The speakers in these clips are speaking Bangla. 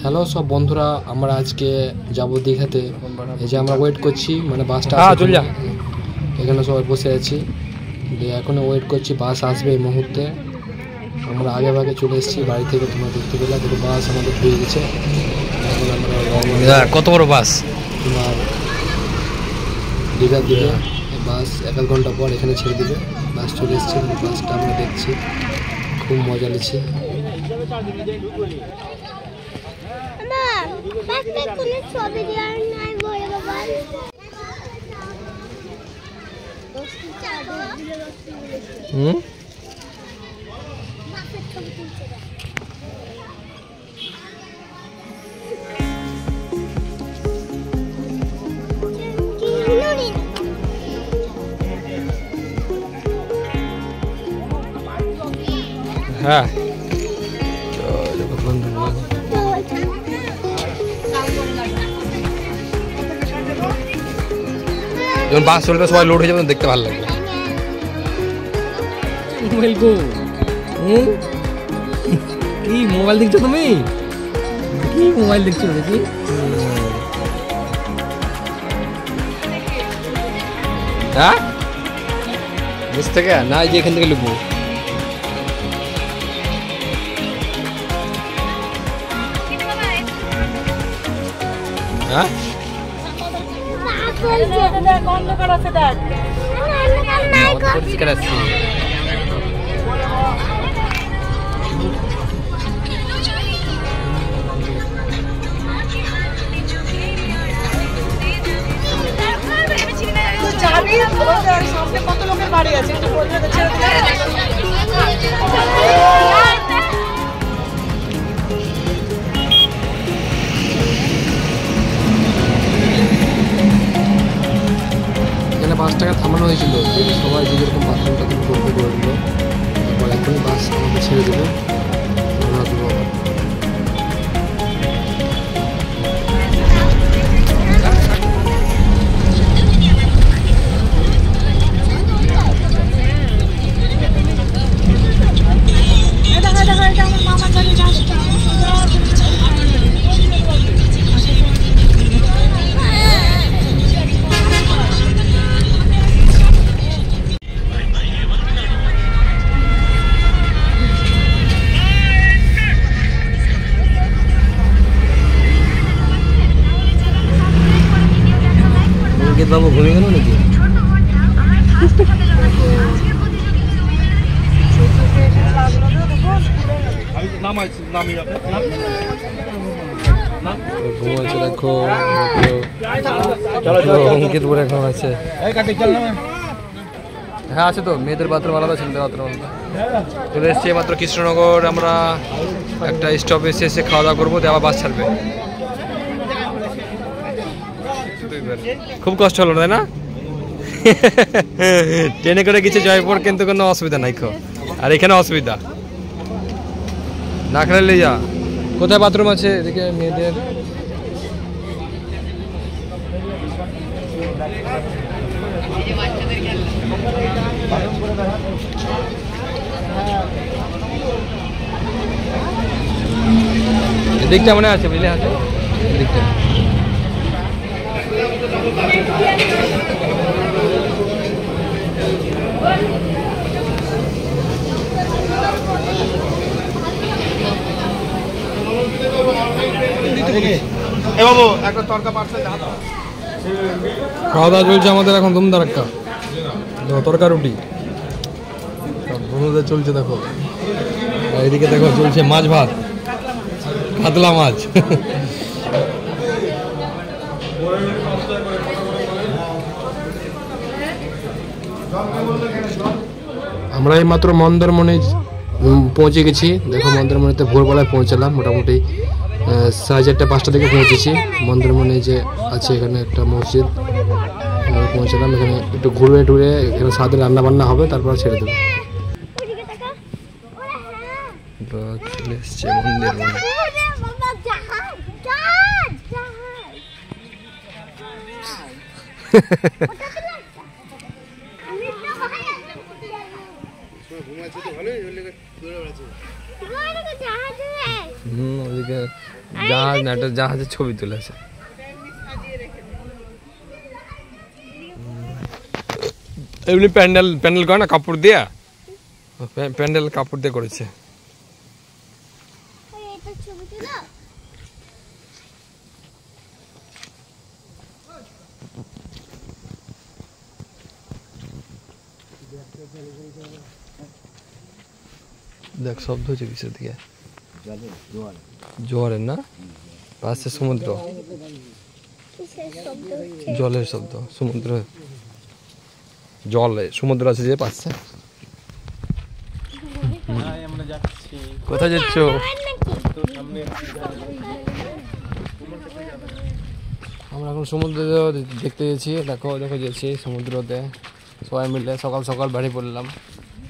হ্যালো সব বন্ধুরা, আমরা আজকে যাব দীঘাতে। এই যে আমরা ওয়েট করছি, মানে বাসটা এখানে সবাই বসে আছি, এখনো ওয়েট করছি, বাস আসবে এই মুহূর্তে। আমরা আগে ভাগে চলে এসেছি বাড়ি থেকে, তোমরা দেখতে পেলে দুটো বাস আমাদের পেয়ে গেছে। এখন আমরা কত বড় বাস তোমার দীঘার দিকে বাস 1 ঘন্টা পর এখানে ছেড়ে দেবে। বাস চলে এসছে, বাসটা আমরা দেখছি, খুব মজা নিচ্ছি। হ্যাঁ যখন বাস চলবে সবাই লোড হয়ে যাবে, দেখতে ভালো লাগবে। কি মোবাইল দেখছো তুমি? কি মোবাইল দেখছো দেখি? হ্যাঁ বুঝ থেকে না, এই যে এখান থেকে লিখবো। হ্যাঁ পরিষ্কার আছে। সামনে কত লোকের বাড়ি আছে একটু বললে ছেড়ে দিলে। এখানে বাসটাকে থামানো হয়েছিল, সবাই যে যেরকম বাথরুম টাথরুম করতে করে দিল। তারপর এখনই বাস আমাকে ছেড়ে দেবে। বাবু ঘুরে গেল নাকি? ঘুমাচ্ছে দেখো, অঙ্কিত বলে এখন আছে। হ্যাঁ আছে তো, মেয়েদের বাথরুম আলাদা, ছেলেদের বাথরুম আলাদা। চলে এসছি মাত্র কৃষ্ণনগর। আমরা একটা স্টপে এসে খাওয়া দাওয়া করবো, দিয়ে আবার বাস ছাড়বে। খুব কষ্ট হলো তাই না? ট্রেনে করে গেছে জয়পুর, কিন্তু কোনো অসুবিধা নাই। আর এখানে অসুবিধা না, খেলে যা। কোথায় বাথরুম আছে এদিকে মেয়েদের? এদিকটা মনে আছে, বুঝলে আছে এদিকটা। খাওয়া দাওয়া চলছে আমাদের এখন ধুমধারাক্কা, তরকা রুটি বন্ধুদের চলছে দেখো। এদিকে দেখো চলছে মাছ ভাত, কাতলা মাছ। আমরা এই মাত্র মন্দারমণি পৌঁছে গেছি। দেখো মন্দারমণিতে ভোরবেলায় পৌঁছালাম, মোটামুটি 4:30-5টা দিকে পৌঁছেছি। মন্দারমণি যে আছে এখানে একটা মসজিদ, পৌঁছালাম। এখানে একটু ঘুরে টুরে, এখানে সাথে রান্না বান্না হবে, তারপর ছেড়ে দেবো। চলে এসছে মন্দিরমণি। ওদিকে জাহাজ না, একটা জাহাজের ছবি তুলেছে। এমনি প্যান্ডেল প্যান্ডেল করে না কাপড় দিয়ে, প্যান্ডেল কাপড় দিয়ে করেছে। দেখ শব্দ হচ্ছে কিসের দিকে, জোয়ারের না, পাশে সমুদ্র, জলের শব্দ, সমুদ্র, জলে সমুদ্র আছে যে পাশে। কোথায় যাচ্ছ? আমরা এখন সমুদ্র দেখতে গেছি, দেখো দেখো যাচ্ছি সমুদ্রতে সবাই মিলে, সকাল সকাল বাড়ি পড়লাম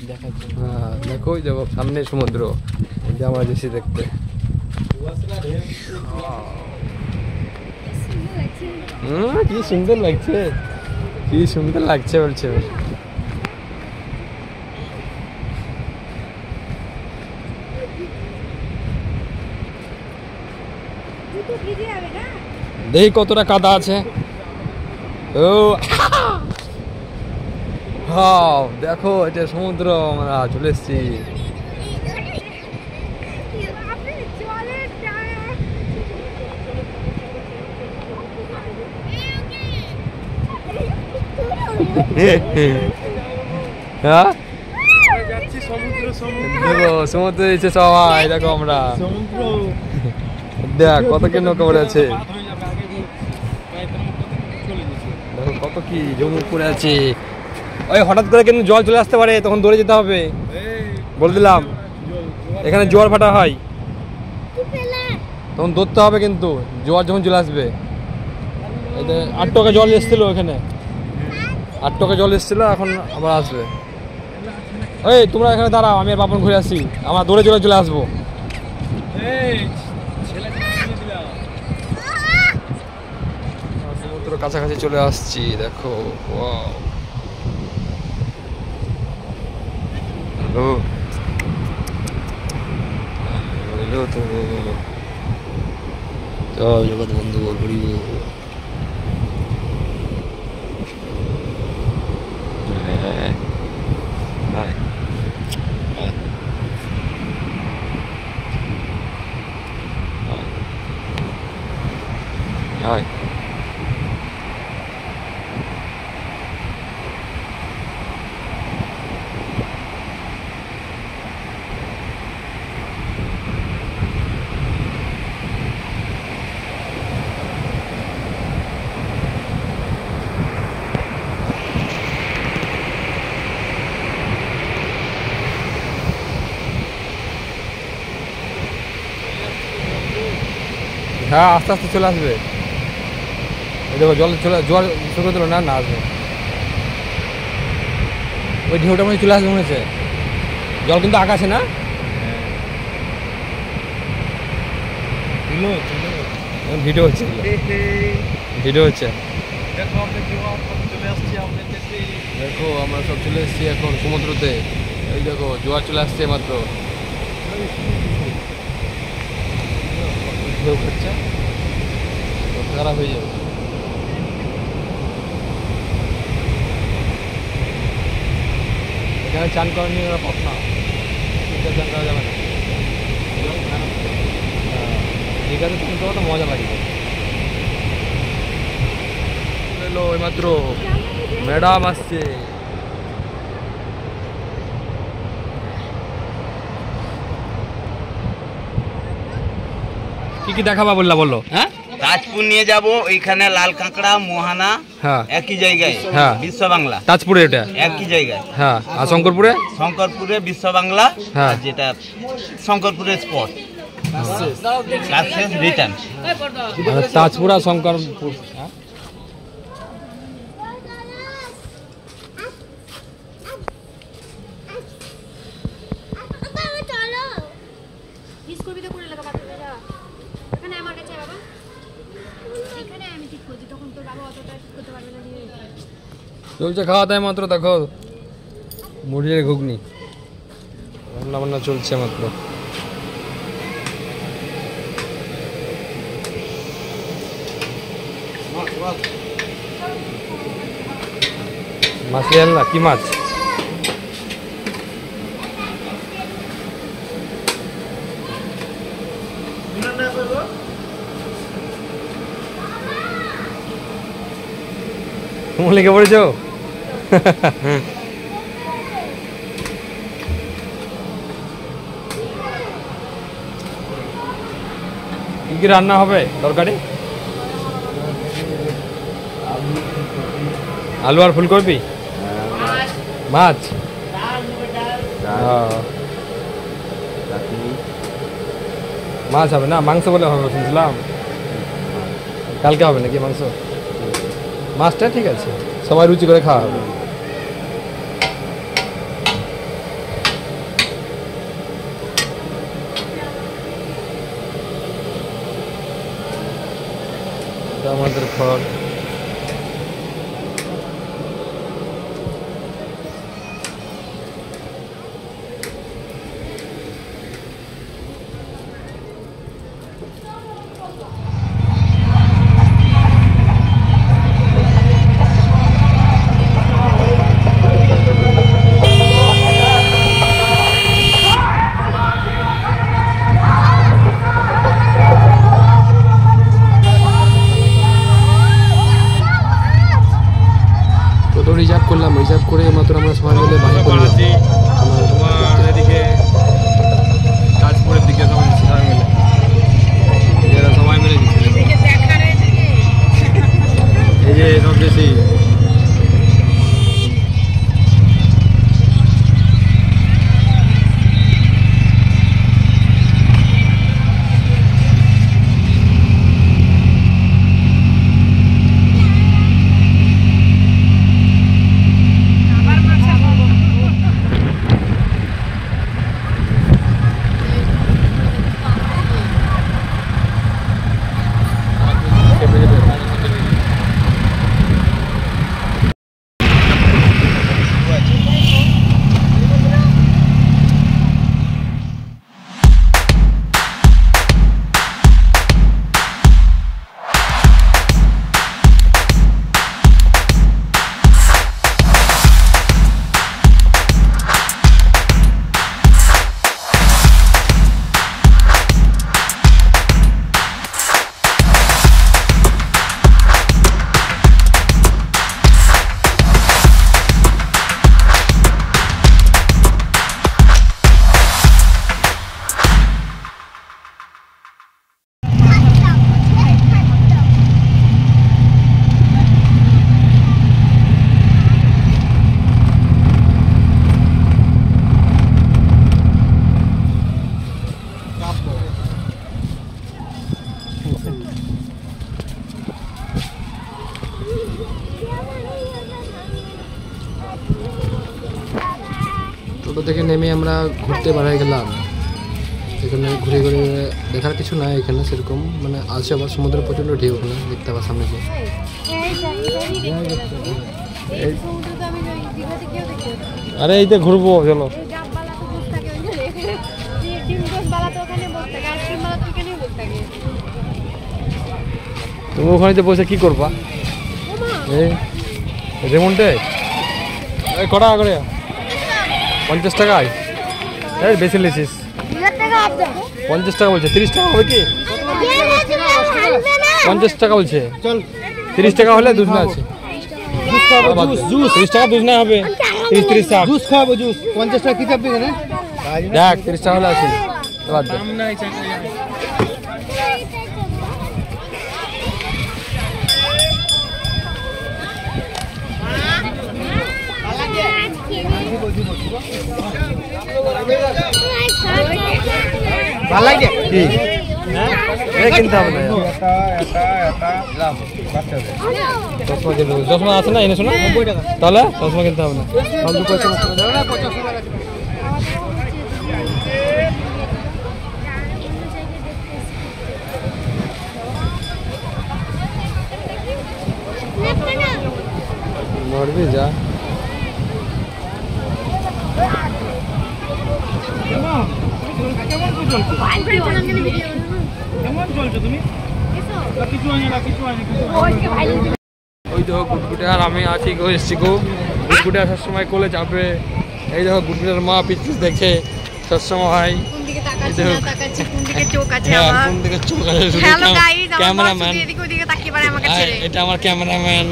দেখার জন্য। হ্যাঁ দেখো দেখো সামনে সমুদ্র, এটা আমরা যাচ্ছি দেখতে। কি সুন্দর লাগছে, কি সুন্দর লাগছে বলছে। দেখি কতটা কাদা আছে। ও হ্যাঁ দেখো এটা সমুদ্র, আমরা চলে এসছি। হ্যাঁ দেখো সমুদ্রে এসে সবাই, দেখো আমরা দেখ কত কি নৌকা পড়ে আছে, দেখো কত কি জমি পড়ে আছে। ওই হঠাৎ করে কিন্তু জল চলে আসতে পারে, তখন দৌড়ে যেতে হবে, বলে দিলাম। এখানে জোয়ার ভাটা হয়, তখন দৌড়তে হবে কিন্তু, জোয়ার যখন চলে আসবে। 8 টাকা জল এসেছিল এখানে, 8 টাকা জল এসেছিল, এখন আবার আসবে। এই তোমরা এখানে দাঁড়াও, আমি আর বাপন ঘুরে আসি, আমরা দৌড়ে চলে আসবো। সমুদ্র কাছাকাছি চলে আসছি, দেখো তো চল জগৎ বন্ধু ঘুরিব। Hi. হ্যাঁ আস্তে আস্তে চলে আসবে, দেখো জল চলে, জোয়ার শুরু দিল না, না আসবে। ওই ঢেউটা মনে চলে আসবে মনে হচ্ছে, জল কিন্তু আকাশে না, ভিডিও হচ্ছে, ভিডিও হচ্ছে। দেখো আমরা সব চলে এসেছি এখন সমুদ্রতে, এই দেখো জোয়ার চলে আসছে মাত্র, ঢেউ খাচ্ছে, খারাপ হয়ে যাবে। এখানে চান করা নিয়ে ওরা পথ না, চান করা যাবে না, দীঘাতে চান করা তো মজা লাগবে। এলো এইমাত্র ম্যাডাম আসছে, কি কি দেখাবা বললা বললো? হ্যাঁ তাজপুর নিয়ে যাব, ওইখানে লাল কাঁকড়া মোহানা, হ্যাঁ একই জায়গায়, হ্যাঁ বিশ্ব বাংলা। তাজপুরে এটা একই জায়গায়, হ্যাঁ। আর শঙ্করপুরে? শঙ্করপুরে বিশ্ব বাংলা, হ্যাঁ যেটা শঙ্করপুরে স্পট, রিটার্ন। তাজপুর আর শঙ্করপুর, চলছে খাওয়া দাওয়া মাত্র। দেখো মুড়ির ঘুগনি রান্না বান্না চলছে মাত্র। মাছ নিয়ে না, কি মাছ? তুমি লেগে পড়েছো? কি কি রান্না হবে তরকারি? আলু আর ফুলকপি, মাছ, মাছ হবে না, মাংস বলে হবে শুনছিলাম। কালকে হবে নাকি মাংস? মাছটা ঠিক আছে, সবাই রুচি করে খাওয়া হবে। এটা আমাদের ফল। রিজার্ভ করলাম, রিজার্ভ করে মাত্র আমরা সবাই মিলে বাইরে করলাম তোমার এদিকে তাজপুরের দিকে সবাই মিলে, এরা সবাই মিলে গেছিল। এই যে সব বেশি টোটো থেকে নেমে আমরা ঘুরতে বেড়াই গেলাম। এখানে ঘুরে ঘুরে দেখার কিছু নাই এখানে সেরকম, মানে আছে আবার সমুদ্র প্রচণ্ড ঢেউ ওখানে দেখতে পাওয়ার সামনে গিয়ে। আরে এইতে ঘুরবো চলো। তুমি ওখানে বসে কি করবা? এই রেমন্টে কটা করে 50 টাকায়? এই বেশি লিছিস। 50 টাকা বলছে, 30 টাকা হবে কি? 50 টাকা বলছে, 30 টাকা হলে দুধনা আছে। 30 টাকা দুধনা হবে, 30 টাকা জুস খাবো। জুস 50 টাকা কি খাবি না? দেখ 30 টাকা হলে আছে। ভালো লাগে কি? কিনতে হবে না, চশমা আছে না? এনে শোনো, তাহলে চশমা কিনতে হবে না। মরবি যা। কেমন চলছো তুমি? ওই দেখো গুটগুটে আর আমি আছি এসছি গো। গুটগুটে আসার সময় কোলে চাপে। এই দেখো গুটগুটের মা পিছিস দেখে সবসময় কোন দিকে তাকাচ্ছি না তাকাচ্ছি, কোন দিকে চোখ আছে হ্যাঁ, আমার। কোন দিকে চোখ আছে শুধু হ্যালো গাইস, আমার ক্যামেরাম্যান। বস এদিকে ওদিকে তাকিয়ে পারে আমাকে ছেড়ে। এটা আমার ক্যামেরাম্যান।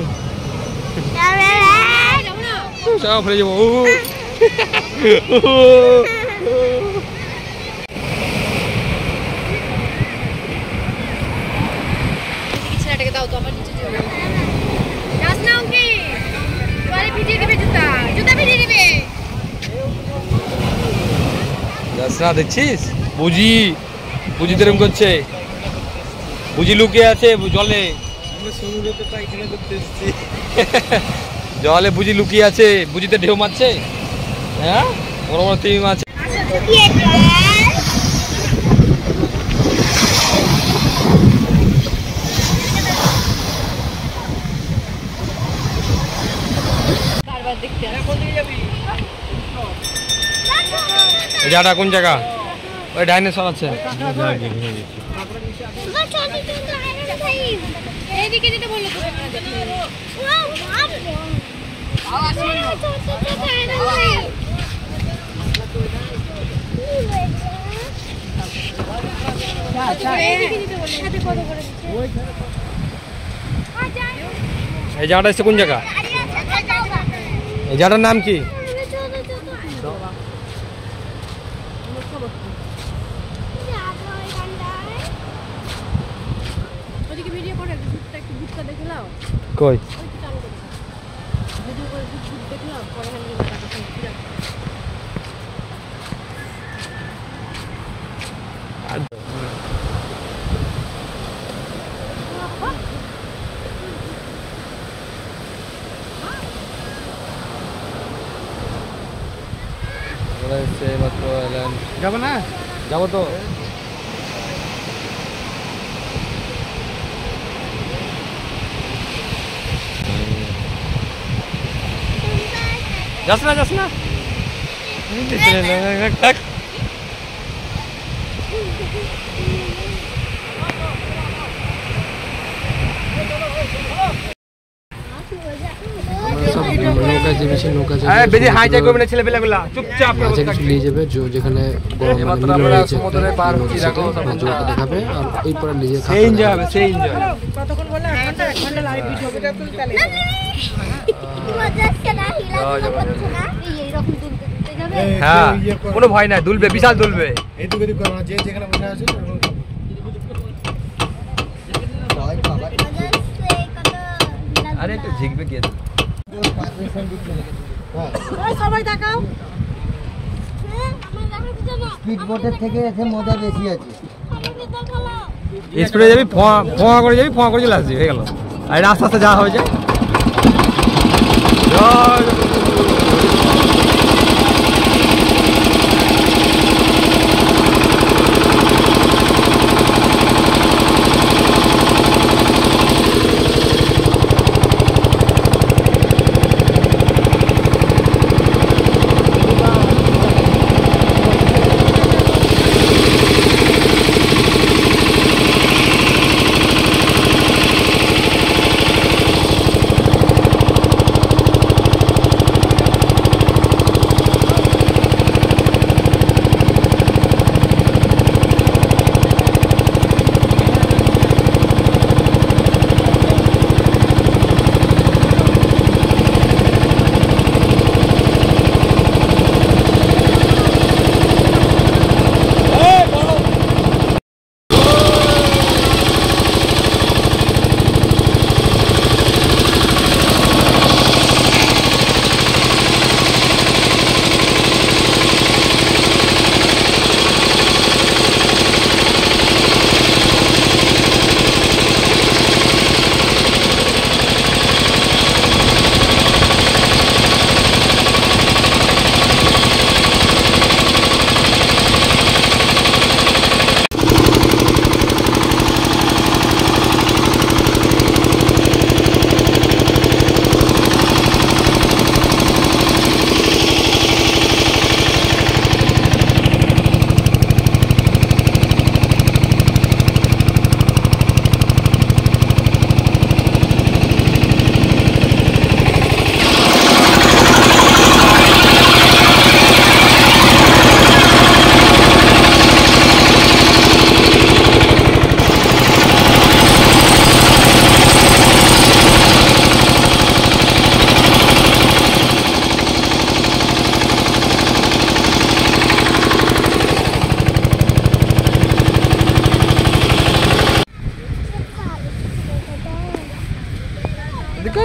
যাবো না। সব ফেলে যাবো। এদিকে ছেলেটাকে দাও তো, আমার নিচে যেও না। যাস না ওকে, জলে ভিজিয়ে দিবে জুতা, জুতা ভিজিয়ে দিবে। যাস না, দেখছিস বুঝি বুঝি এরকম করছে। বুঝি লুকিয়ে আছে জলে। জলে বুঝি লুকিয়ে আছে, বুঝিতে ঢেউ মারছে। হ্যাঁ, বড় বড় তিমি মাছ। বারবার দেখতে আসছে। এই জায়গাটা কোন জায়গা? ওই ডাইনোসর আছে। এইদিকে যেতে বললো তো ক্যামেরা দেখতে। এইদিকে যেতে বললো, সাথে কথা বলে দিচ্ছে। এই জায়গাটা এসে কোন জায়গা? এই জায়গাটার নাম কি? ওদিকে ভিডিও করে ভূতটা, একটু ভূতটা দেখে নাও। কই? ওইটা চালু করে ভিডিও করে ভূত দেখে নাও, পরে আমি টাকা ফেলছি। যাবো না? যাবো তো। যাস না, যাস না। আমরা সব নৌকায় চেপেছি, নৌকা বেশি হাইজাক করবে না ছেলেপেলেগুলা, চুপচাপ করে বসে কিছু থাকবি। নিয়ে যাবে যেখানে এবার আমরা সমুদ্রে পার হচ্ছি, দেখো জলটা দেখাবে আর ওই পরে নিজে সেই এনজয় হবে, সেই এনজয়। কতক্ষণ বললাম? 1 ঘন্টা 1 ঘন্টা লাইভ ভিডিও এটা তুলতে লাগে। হ্যাঁ, কোনো ভয় নাই, দুলবে, বিশাল দুলবে। এদিক ওদিক করো না, যে যেখানে বসে আছে আরে একটু ঝিকবে কে? সবাই তাকাও। স্পিড বোটের থেকে এসে মজা বেশি আছে। স্পিডে যাবি, ফোঁয়া করে যাবি, ফোঁয়া করে চলে আসবি, হয়ে গেল। আর আস্তে আস্তে যা হয়ে যায়।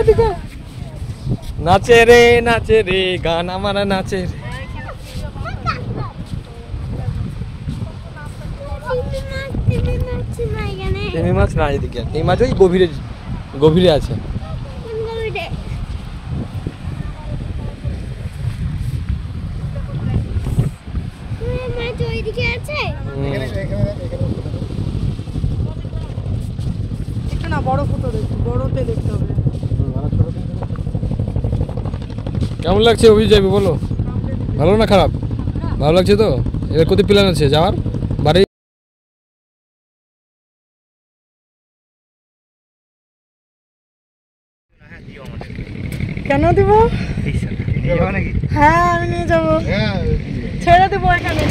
देखो नाचे रे गान हमारा नाचे रे। টিমি মাছ না এদিকে, এই মাছ ওই গভীরে গভীরে আছে। একটু না বড় ফুটো দেখো, বড়তে দেখতে হবে। কেমন লাগছে অভিজিৎ যাবি বলো? ভালো না খারাপ? ভালো লাগছে তো? এবার কত প্ল্যান আছে যাওয়ার বাড়ি? কেন দিব? হ্যাঁ আমি নিয়ে যাবো, ছেড়ে দেবো এখানে।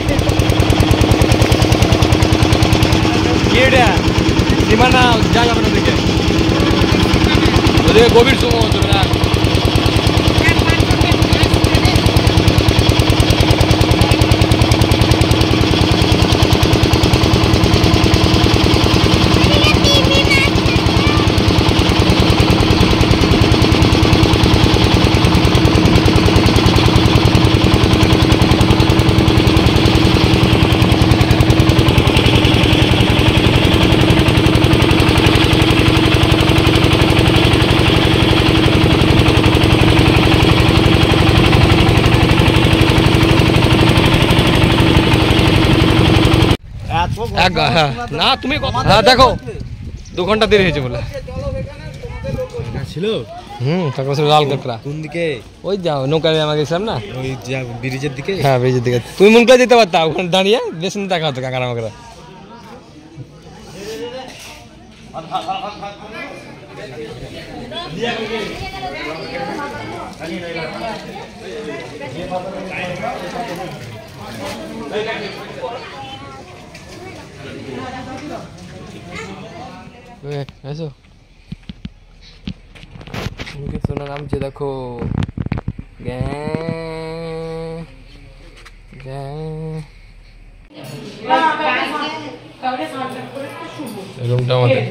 সীমানা যা যাবে না দিকে গভীর সমুদ্র না। না তুমি হ্যাঁ দেখো 2 ঘন্টা দেরি হয়েছে বলে ছিল। তারপর লাল কাঁকড়া কোন দিকে? ওই যাও নৌকা নিয়ে আমাকে গেছিলাম না, ওই ব্রিজের দিকে। হ্যাঁ ব্রিজের দিকে। তুমি মন করে যেতে পারতা, ওখানে দাঁড়িয়ে বেশ দেখা হতো কাঁকড়া মাকড়া। ऐसो उनके सुना नाम जे देखो रूमটা আমাদের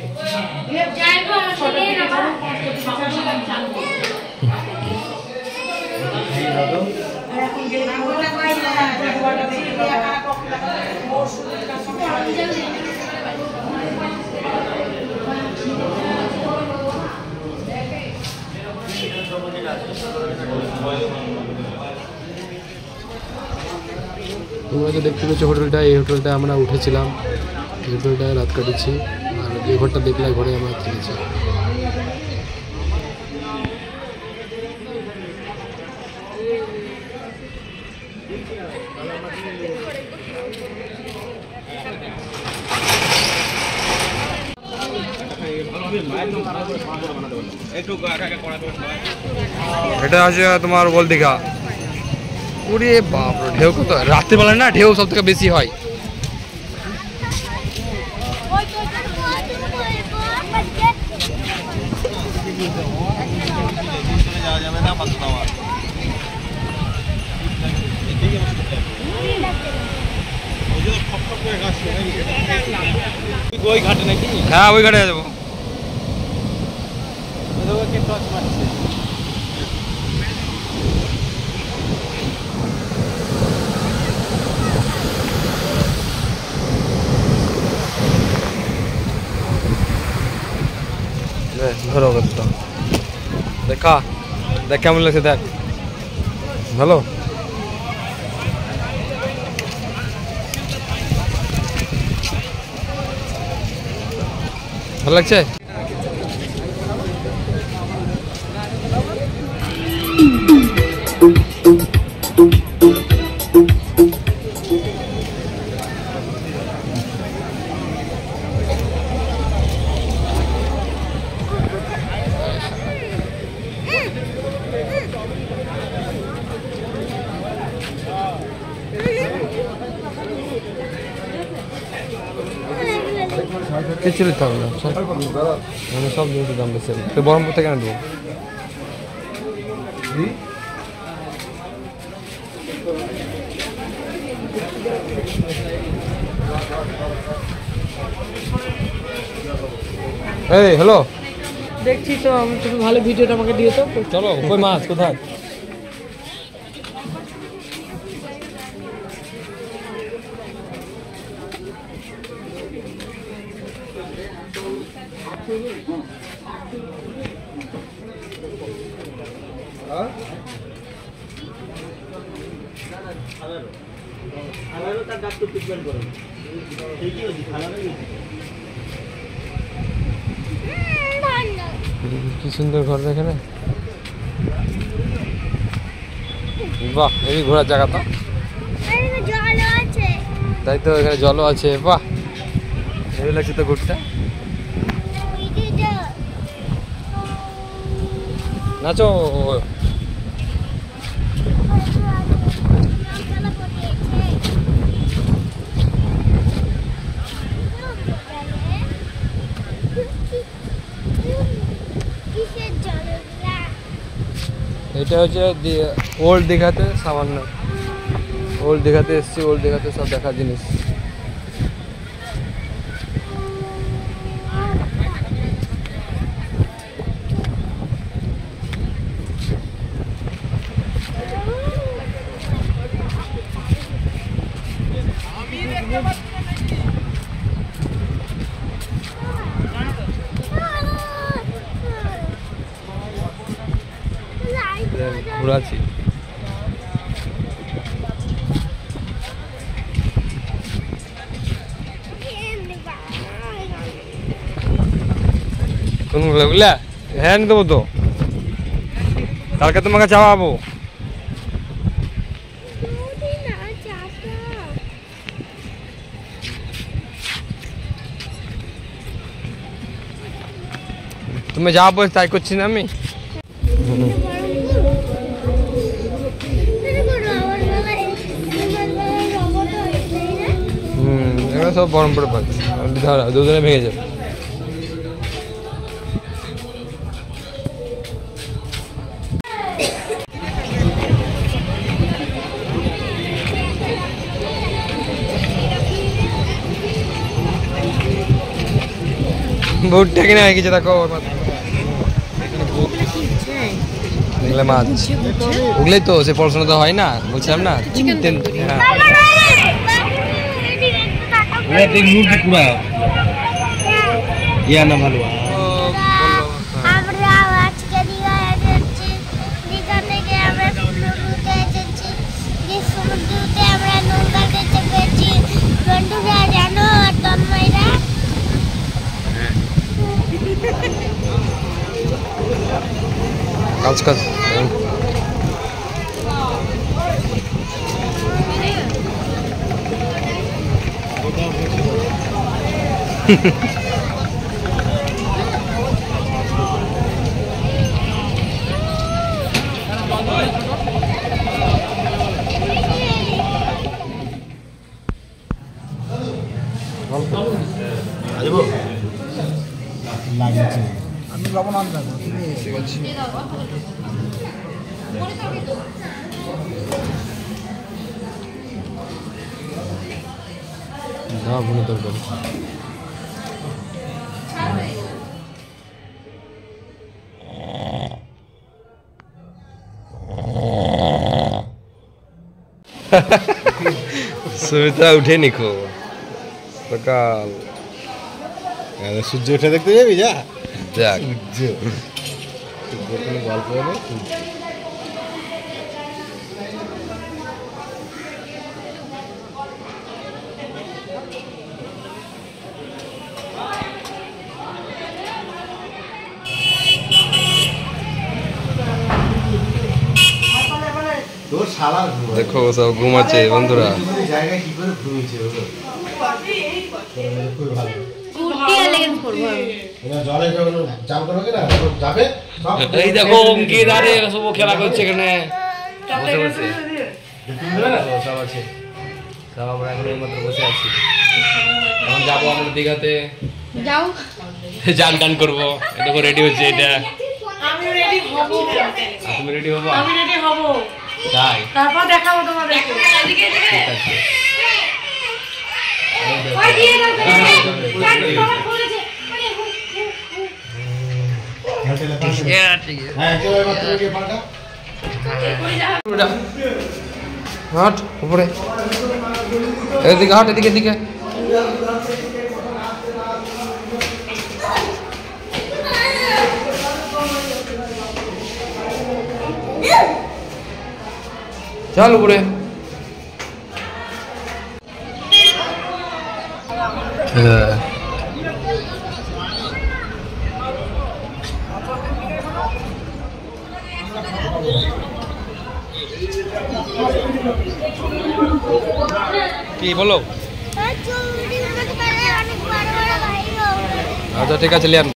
তোমরা তো দেখতে পেয়েছো হোটেলটা, এই হোটেলটা আমরা উঠেছিলাম, এই হোটেলটায় রাত কাটিয়েছি। আর যে ঘরটা দেখলে ঘরে আমরা থেকেছি। এটা আছে তোমার বলদিঘা। ওরে বাপ রে, ঢেউ কত রাত্রিবেলা না, ঢেউ সব থেকে বেশি হয়। ওই ঘাটে নাকি? হ্যাঁ ওই ঘাটে যাবো। ধরো কতটা দেখা দেখ কেমন লাগছে, দেখ ভালো। ভালো লাগছে। কিছু নিতে হবে না, মানে সব জিনিসের দাম বেশি। তো বহরমপুর থেকে কেন দেবো? এই হ্যালো দেখছি তো, তুমি ভালো ভিডিওটা আমাকে দিও তো। চলো, কই মাছ কোথায়? কি সুন্দর ঘর এখানে। বাহ, এই ঘোরার জায়গা তো। তাই তো, এখানে জলও আছে। বাহ, এই লাগছে তো ঘুরতে। নাচো। এটা হচ্ছে ওল্ড দীঘাতে, সামান্য ওল্ড দীঘাতে এসছি। ওল্ড দীঘাতে সব দেখার জিনিস। ঘোরাচ্ছি। কোনগুলো বুঝলা? হ্যাঁ, নিতে দেবো তো, কালকে তোমাকে চাওয়াবো। তুমি যা বলছো তাই করছি না আমি। এগুলো সব বরম পড়ে পাচ্ছে, দুজনে ভেঙে যাবে। ভুট্টা কিনে হয়ে গেছে, দেখো এগুলো মাছ। ওগুলোই তো, সে পড়াশোনা তো হয় না, বলছিলাম না। মুরগি পুরা ইয়া না ভালো। আমরা আজকে দীঘায় এসেছি। দীঘা থেকে আমরা সমুদ্রে এসেছি। সমুদ্রতে আমরা নৌকাতে চেপেছি। বন্ধুরা জানো, তন্ময়রা কাজ কাজ আমি লবণ আনতাম। ঠিক আছে, ভুনে তরকারি। সুমিত্রা উঠেনি খুব সকাল। সূর্য উঠে দেখতে যাবি? যা যাক, কোনো গল্প হলে তোর শালা দেখো সব ঘুমাচ্ছে বন্ধুরা। জায়গায় কি করে ঘুমিয়েছে ওগুলো। খুব ভালো। জলে চান করবে না, যাবে। এই দেখো অঙ্কিত আরে সব খেলা করছে এখানে বসে বসে। সব আছে, সব আমরা এখন এইমাত্র বসে আছি। এখন যাবো আমরা দীঘাতে, যাও চান টান করবো। দেখো রেডি হচ্ছে এটা। আমি রেডি হব। তুমি রেডি হবো? আমি রেডি হব, তাই তারপর দেখাবো তোমাদেরকে। ঠিক আছে। হ্যাঁ চলো এবার তুমি গিয়ে পাল্টা। হাট উপরে, এদিকে হাট, এদিকে এদিকে। চল উপরে। কি বলো? অনেক বড় বড় ভাই আচ্ছা ঠিক আছে লিয়ান।